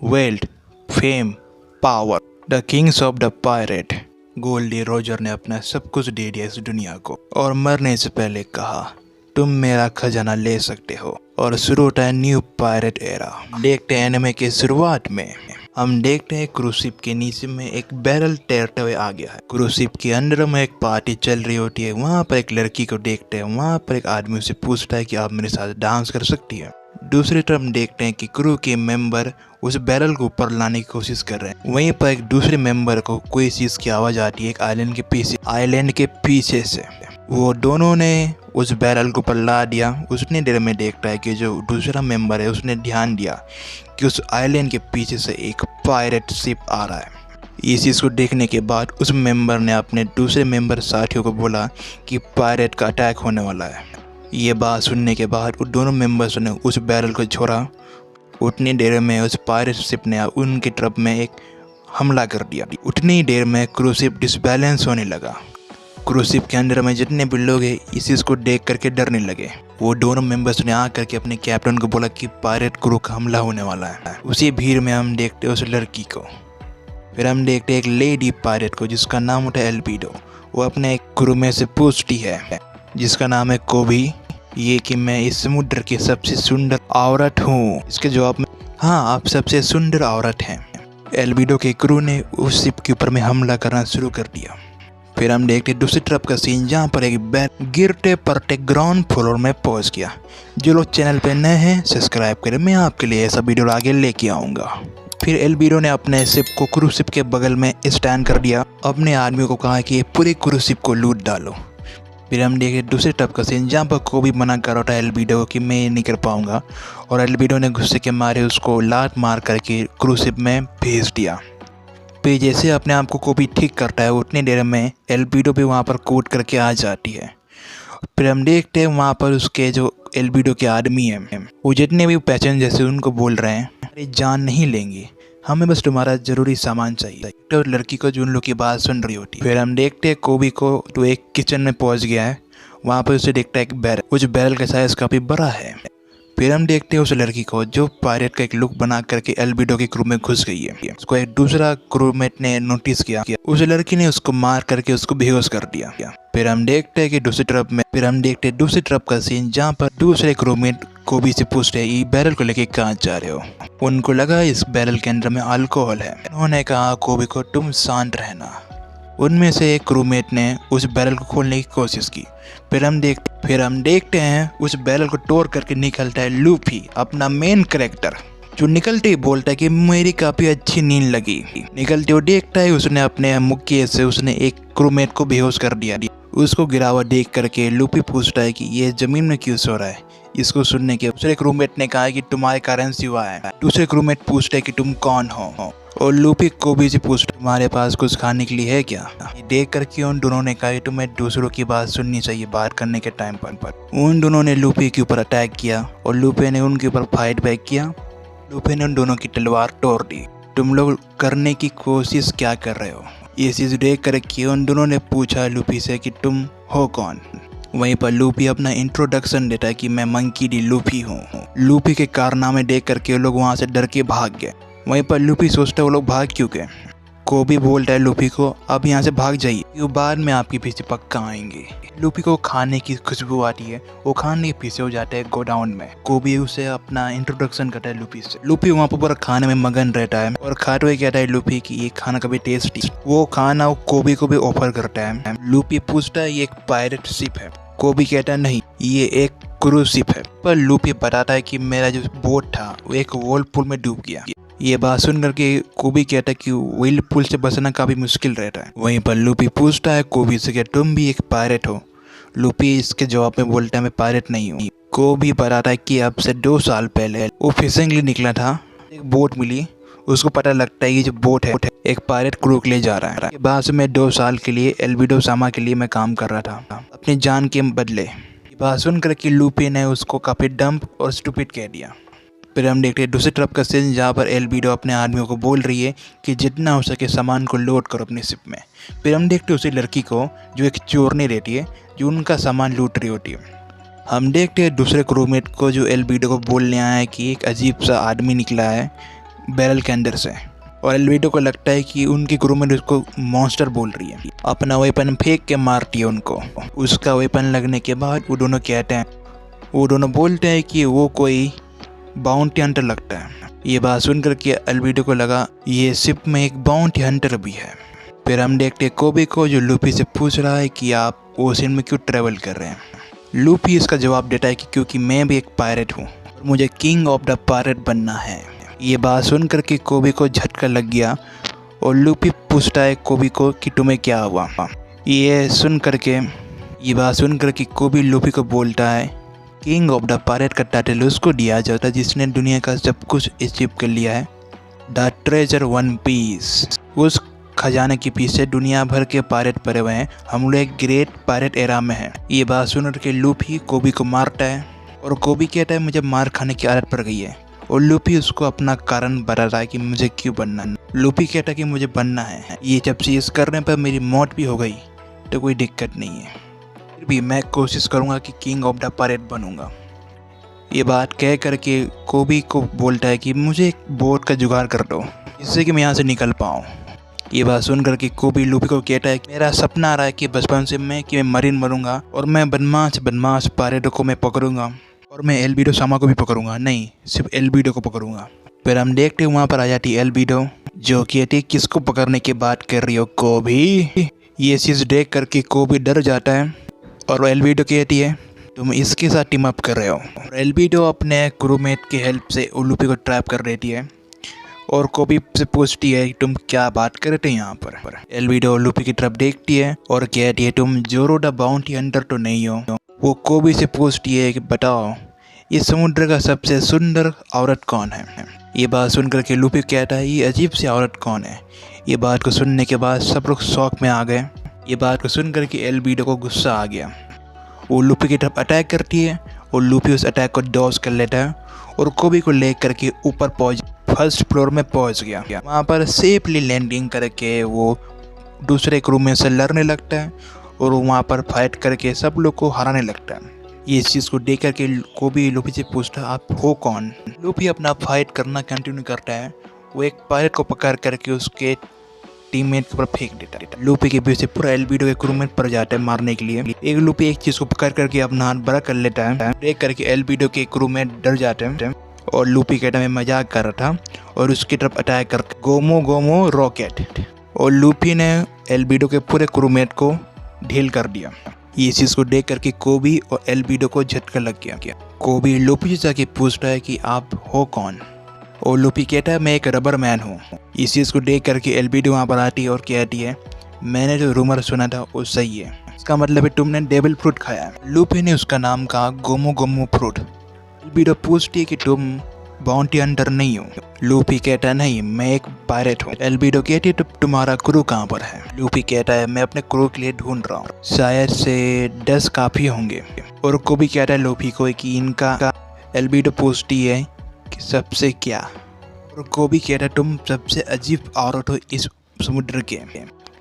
Wealth, fame, power, the kings of the pirate. Gol D Roger ने अपना सब कुछ दे दिया इस दुनिया को और मरने से पहले कहा, तुम मेरा खजाना ले सकते हो। और शुरू होता है न्यू पायरेट एरा। देखते हैं एनिमे के शुरुआत में हम देखते हैं क्रूज शिप के नीचे में एक बैरल तैरते हुए आ गया है। क्रूज शिप के अंदर में एक पार्टी चल रही होती है। वहाँ पर एक लड़की को देखते हैं। वहाँ पर एक आदमी उसे पूछता है कि आप मेरे साथ डांस कर सकती है। दूसरी तरफ देखते हैं कि क्रू के मेंबर उस बैरल को ऊपर लाने की कोशिश कर रहे हैं। वहीं पर एक दूसरे मेंबर को कोई चीज की आवाज आती है एक आइलैंड के पीछे से। वो दोनों ने उस बैरल को ऊपर ला दिया। उसने देर में देखता है कि जो दूसरा मेंबर है उसने ध्यान दिया कि उस आइलैंड के पीछे से एक पायरेट शिप आ रहा है। इस चीज़ को देखने के बाद उस मेंबर ने अपने दूसरे मेंबर साथियों को बोला कि पायरेट का अटैक होने वाला है। ये बात सुनने के बाद उन दोनों मेंबर्स ने उस बैरल को छोड़ा। उतनी देर में उस पायरेट शिप ने उनकी तरफ में एक हमला कर दिया। उतनी देर में क्रूज शिप डिसबैलेंस होने लगा। क्रूज शिप के अंदर में जितने भी लोग हैं इस चीज़ को देख करके डरने लगे। वो दोनों मेंबर्स ने आकर के अपने कैप्टन को बोला कि पायरेट क्रू का हमला होने वाला है। उसी भीड़ में हम देखते उस लड़की को। फिर हम देखते एक लेडी पायरेट को जिसका नाम होता है एल्बिडो। वो अपने क्रू में से पूछती है जिसका नाम है कोबी, ये कि मैं इस समुद्र की सबसे सुंदर औरत हूँ। इसके जवाब में हाँ, आप सबसे सुंदर औरत हैं। एल्बिडो के क्रू ने उस शिप के ऊपर में हमला करना शुरू कर दिया। फिर हम देखते दूसरी तरफ का सीन जहाँ पर एक बैरल गिरते पड़ते ग्राउंड फ्लोर में पहुँच गया। जो लोग चैनल पे नए हैं सब्सक्राइब करें, मैं आपके लिए ऐसा वीडियो आगे लेके आऊँगा। फिर एल्बिडो ने अपने शिप को क्रू शिप के बगल में स्टैंड कर दिया। अपने आदमियों को कहा कि पूरे क्रू शिप को लूट डालो। फिर हम देखे दूसरे टप का सीन जहाँ पर कोबी मना कर रहा था एल्बिडो कि मैं ये नहीं कर पाऊंगा। और एल्बिडो ने गुस्से के मारे उसको लात मार करके क्रूज शिप में भेज दिया। फिर जैसे अपने आप को कोबी ठीक करता है उतनी देर में एल्बिडो भी वहाँ पर कूद करके आ जाती है। फिर हम देखते हैं वहाँ पर उसके जो एल्बिडो के आदमी हैं वो जितने भी पैसेंजर्स हैं उनको बोल रहे हैं अरे जान नहीं लेंगे, हमें बस तुम्हारा जरूरी सामान चाहिए। तो लड़की को जो उन लोग की बात सुन रही होती है। फिर हम देखते हैं कोबी को तो एक किचन में पहुंच गया है। वहाँ पर उसे देखता है एक बैरल, उस बैरल का साइज काफी बड़ा है। फिर हम देखते हैं उस लड़की को जो पायरेट का एक लुक बना करके एल्बिडो के क्रू में घुस गई है। उसको एक दूसरा क्रूमेट ने नोटिस किया। उस लड़की ने उसको मार करके उसको बेहोश कर दिया। फिर हम देखते हैं कि दूसरी तरफ का सीन जहाँ पर दूसरे क्रूमेट कोबी से पूछते हैं ये बैरल को लेके कहाँ जा रहे हो। उनको लगा इस बैरल के अंदर में अल्कोहल है। उन्होंने कहा कोबी को तुम शांत रहना। उनमें से एक क्रूमेट ने उस बैरल को खोलने की कोशिश की। फिर हम देखते हैं उस बैरल को तोड़ करके निकलता है लूफी, अपना मेन कैरेक्टर, जो निकलते ही बोलता है कि मेरी काफी अच्छी नींद लगी। निकलते हुए देखता है उसने अपने मुक्के से उसने एक क्रूमेट को बेहोश कर दिया। उसको गिरा हुआ देख करके लूफी पूछता है कि ये जमीन में क्यों सो रहा है। इसको सुनने के दूसरे क्रूमेट ने कहा कि तुम्हारे कारण से हुआ है। दूसरे क्रूमेट पूछते है कि तुम कौन हो। और लूफी कोबी से पूछता तुम्हारे पास कुछ खाने के लिए है क्या। ये देख करके उन दोनों ने कहा कि तुम्हें दूसरों की बात सुननी चाहिए बात करने के टाइम पर। उन दोनों ने लूफी के ऊपर अटैक किया और लूफी ने उनके ऊपर फाइट बैक किया। लूफी ने उन दोनों की तलवार तोड़ दी। तुम लोग करने की कोशिश क्या कर रहे हो। ये चीज देख करके उन दोनों ने पूछा लूफी से कि तुम हो कौन। वहीं पर लूफी अपना इंट्रोडक्शन देता है कि मैं मंकी डी लूफी हूँ। लूफी के कारनामे देख करके वो लोग वहाँ से डर के भाग गए। वहीं पर लूफी सोचता है वो लोग भाग क्यों गए। कोबी बोलता है लूफी को अब यहाँ से भाग जाइए, वो बाद में आपके पीछे पक्का आएंगे। लूफी को खाने की खुशबू आती है। वो खाने के पीछे हो जाता है गोडाउन में। कोबी उसे अपना इंट्रोडक्शन करता है लूफी से। लूफी वहाँ पर खाने में मगन रहता है और खाते हुए कहता है लूफी कि ये खाना कभी टेस्टी। वो खाना कोबी को भी ऑफर करता है। लूफी पूछता है ये एक पायरेट शिप है। कोबी कहता है नहीं, ये एक क्रूज शिप है। पर लूफी बताता है कि मेरा जो बोट था वो एक व्हर्लपूल में डूब गया। ये बात सुन करके कोबी कहता है कि व्हर्लपूल से बचना काफी मुश्किल रहता है। वहीं पर लूफी पूछता है कोबी से कि तुम भी एक पायरेट हो। लूफी इसके जवाब में बोलता है मैं पायरेट नहीं हूँ। कोबी बताता है कि अब से 2 साल पहले वो फिशिंग लिए निकला था। एक बोट मिली, उसको पता लगता है ये जो बोट है एक पायरेट क्रू के लिए जा रहा है। बाद से मैं 2 साल के लिए एल्बिडो सामा के लिए मैं काम कर रहा था अपनी जान के बदले। ये बात सुन करके लूफी ने उसको काफी डम्प और स्टूपिड कह दिया। फिर हम देखते हैं दूसरी तरफ का सीन जहाँ पर एल्बिडो अपने आदमियों को बोल रही है कि जितना हो सके सामान को लोड करो अपनी शिप में। फिर हम देखते हैं उसी लड़की को जो एक चोरनी रहती है जो उनका सामान लूट रही होती है। हम देखते हैं दूसरे क्रूमेट को जो एल्बिडो को बोलने आया है कि एक अजीब सा आदमी निकला है बैरल के अंदर से। और एल्विडो को लगता है कि उनकी क्रूमेट उसको मॉन्स्टर बोल रही है। अपना वेपन फेंक के मारती है उनको। उसका वेपन लगने के बाद वो दोनों कहते हैं, वो दोनों बोलते हैं कि वो कोई बाउंटी हंटर लगता है। ये बात सुनकर के एल्विडो को लगा ये शिप में एक बाउंटी हंटर भी है। फिर हम देखते हैं कोबी को, जो लूफी से पूछ रहा है कि आप ओशन में क्यों ट्रेवल कर रहे हैं। लूफी इसका जवाब देता है कि क्योंकि मैं भी एक पायरेट हूँ और मुझे किंग ऑफ द पायरेट बनना है। ये बात सुनकर के कोबी को झटका लग गया और लूफी पूछता है कोबी को कि तुम्हें क्या हुआ। ये बात सुनकर के कोबी लूफी को बोलता है किंग ऑफ द पायरेट का टाइटल उसको दिया जाता है जिसने दुनिया का सब कुछ अचीव कर लिया है। द ट्रेजर वन पीस, उस खजाने के पीछे दुनिया भर के पायरेट पड़े हुए हैं। हम लोग एक ग्रेट पायरेट एरा में हैं। ये बात सुनकर के लूफी कोबी को मारता है और कोबी कहता है मुझे मार खाने की आदत पड़ गई है। और लूफी उसको अपना कारण बता रहा है कि मुझे क्यों बनना है। लूफी कहता है कि मुझे बनना है, ये जब चीज़ करने पर मेरी मौत भी हो गई तो कोई दिक्कत नहीं है, फिर भी मैं कोशिश करूँगा कि किंग ऑफ द पायरेट बनूँगा। ये बात कह करके कोबी को बोलता है कि मुझे एक बोट का जुगाड़ कर दो जिससे कि मैं यहाँ से निकल पाऊँ। ये बात सुनकर के कोबी लूफी को कहता है कि मेरा सपना आ रहा है कि बचपन से मैं मरीन बनूंगा और मैं बदमाश पायरेटों को मैं पकड़ूंगा और मैं एल्विडो सामा को भी पकड़ूंगा, नहीं सिर्फ एल्विडो को पकड़ूंगा। फिर हम देखते हैं वहाँ पर आ जाती है एल्विडो, जो कहती है किसको पकड़ने की बात कर रही हो कोबी। ये चीज़ देख करके कोबी डर जाता है और एल्विडो कहती है तुम इसके साथ टीम अप कर रहे हो। और एल्विडो अपने क्रूमेट की हेल्प से लूफी को ट्रैप कर देती है और कोबी से पूछती है तुम क्या बात कर रहे थे यहाँ पर। एल्विडो लूफी की तरफ देखती है और कहती है तुम जोरो द बाउंटी हंटर तो नहीं हो। वो कोबी से पूछती है कि बताओ इस समुद्र का सबसे सुंदर औरत कौन है। ये बात सुनकर के लूफी कहता है ये अजीब सी औरत कौन है। ये बात को सुनने के बाद सब लोग शौक में आ गए। ये बात को सुनकर के एल्विडो को गुस्सा आ गया। वो लूफी की तरफ अटैक करती है और लूफी उस अटैक को डॉज कर लेता है और कोबी को ले करके ऊपर फर्स्ट फ्लोर में पहुंच गया। वहाँ पर सेफली लैंडिंग करके वो दूसरे क्रू में से लड़ने लगता है और वहाँ पर फाइट करके सब लोग को हराने लगता है। ये चीज़ को देख करके कोबी लूफी से पूछता है आप हो कौन। लूफी अपना फाइट करना कंटिन्यू करता है। वो एक पायरेट को पकड़ करके उसके टीममेट के ऊपर फेंक देता है। लूफी के पीछे पूरा एल्विडो के क्रूमेट पर जाता है मारने के लिए। एक लूफी एक चीज़ को पकड़ करके अपना हाथ बड़ा कर लेता है। देख करके एल्विडो के क्रूमेट डर जाते हैं और लूफी कहता मैं मजाक कर रहा था और उसकी तरफ अटैक कर गोमो गोमो रॉकेट और लूफी ने एल्विडो के पूरे क्रूमेट को ढील कर दिया। ये चीज़ को देख करके कोबी और एल्विडो को झटका लग गया। कोबी लूफी से जाके पूछता है कि आप हो कौन और लूफी कहता है मैं एक रबर मैन हूँ। इस चीज़ को देख करके एल्विडो वहाँ पर आती है और कहती है मैंने जो रूमर सुना था वो सही है, इसका मतलब है तुमने डेविल फ्रूट खाया है। लूफी ने उसका नाम कहा गोमो गोमो फ्रूट। एल्विडो पूछती है कि तुम बाउंटी हंटर नहीं हो। लूफी कहता है नहीं मैं एक पायरेट हूँ। एल्विडो कहती है तो तुम्हारा क्रू कहाँ पर है। लूफी कहता है मैं अपने क्रू के लिए ढूंढ रहा हूँ, शायद से 10 काफ़ी होंगे। और कोबी कहता है लूफी को कि इनका। एल्विडो पूछती है कि सबसे क्या। और कोबी कहता है तुम सबसे अजीब औरत हो इस समुद्र के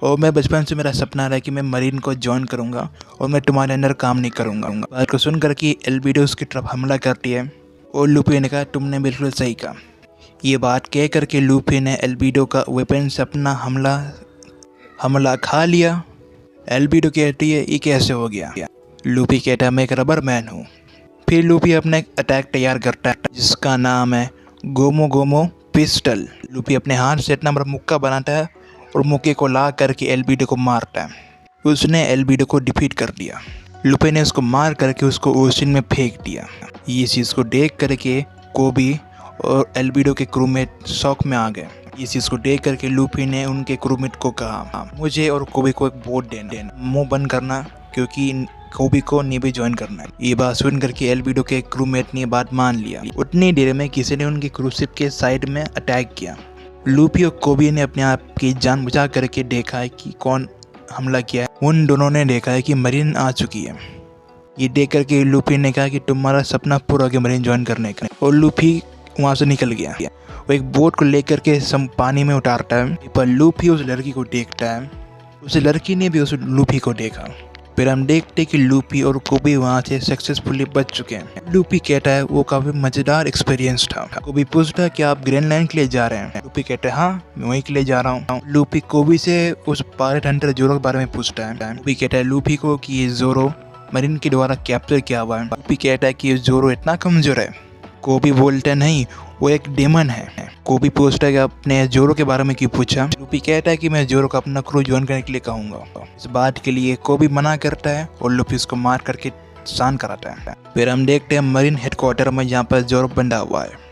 और मैं बचपन से मेरा सपना रहा कि मैं मरीन को ज्वाइन करूँगा और मैं तुम्हारे अंदर काम नहीं करूँगा। बात को सुनकर कि एल्विडो उसकी तरफ हमला करती है और लूफी ने कहा तुमने बिल्कुल सही कहा। ये बात कह करके लूफी ने एल्विडो का वेपन से अपना हमला खा लिया। एल्विडो कहती है ये कैसे हो गया। लूफी कहता है मैं एक रबर मैन हूँ। फिर लूफी अपना एक अटैक तैयार करता है जिसका नाम है गोमो गोमो पिस्टल। लूफी अपने हाथ से इतना बड़ा मुक्का बनाता है और मुक्के को ला करके एल्विडो को मारता है। उसने एल्विडो को डिफीट कर दिया। लूफी ने उसको मार करके उसको ओशन में फेंक दिया। ये चीज़ को देख करके कोबी और एल्विडो के क्रूमेट शौक में आ गए। इस चीज़ को देख करके लूफी ने उनके क्रूमेट को कहा मुझे और कोबी को एक बोट देना, मुंह बंद करना क्योंकि कोबी को नेवी ज्वाइन करना है। ये बात सुन करके एल्विडो के क्रूमेट ने बात मान लिया। उतनी देर में किसी ने उनकी क्रूशिप के साइड में अटैक किया। लूफी और कोबी ने अपने आप की जान बचा करके देखा है कि कौन हमला किया है। उन दोनों ने देखा है कि मरीन आ चुकी है। ये देख करके लूफी ने कहा कि तुम्हारा सपना पूरा हो गया मरीन ज्वाइन करने का, और लूफी वहाँ से निकल गया। वो एक बोट को लेकर के पानी में उतारता है। पर लूफी उस लड़की को देखता है। उस लड़की ने भी उस लूफी को देखा। फिर हम देखते कि लूफी और कोबी वहाँ से सक्सेसफुली बच चुके हैं। लूफी कहता है वो काफी मजेदार एक्सपीरियंस था। कोबी पूछता है कि आप ग्रीनलैंड के लिए जा रहे हैं? लूफी कहता है हाँ मैं वहीं के लिए जा रहा हूँ। लूफी कोबी से उस पायरेट हंटर जोरो के बारे में पूछता है। कोबी कहता है लूफी को कि ये जोरो मरीन के द्वारा कैप्चर किया हुआ है। लूफी कहता है कि ये जोरो इतना कमजोर है। कोबी बोलता है नहीं वो एक डेमन है। कोबी पूछता है कि आपने जोरो के बारे में क्यों पूछा? लूफी कहता है कि मैं जोरो को अपना क्रू ज्वाइन करने के लिए कहूंगा। इस बात के लिए कोबी मना करता है और लूफी उसको मार करके शांत कराता है। फिर हम देखते हैं मरीन हेडक्वार्टर में जहाँ पर जोरो बंधा हुआ है।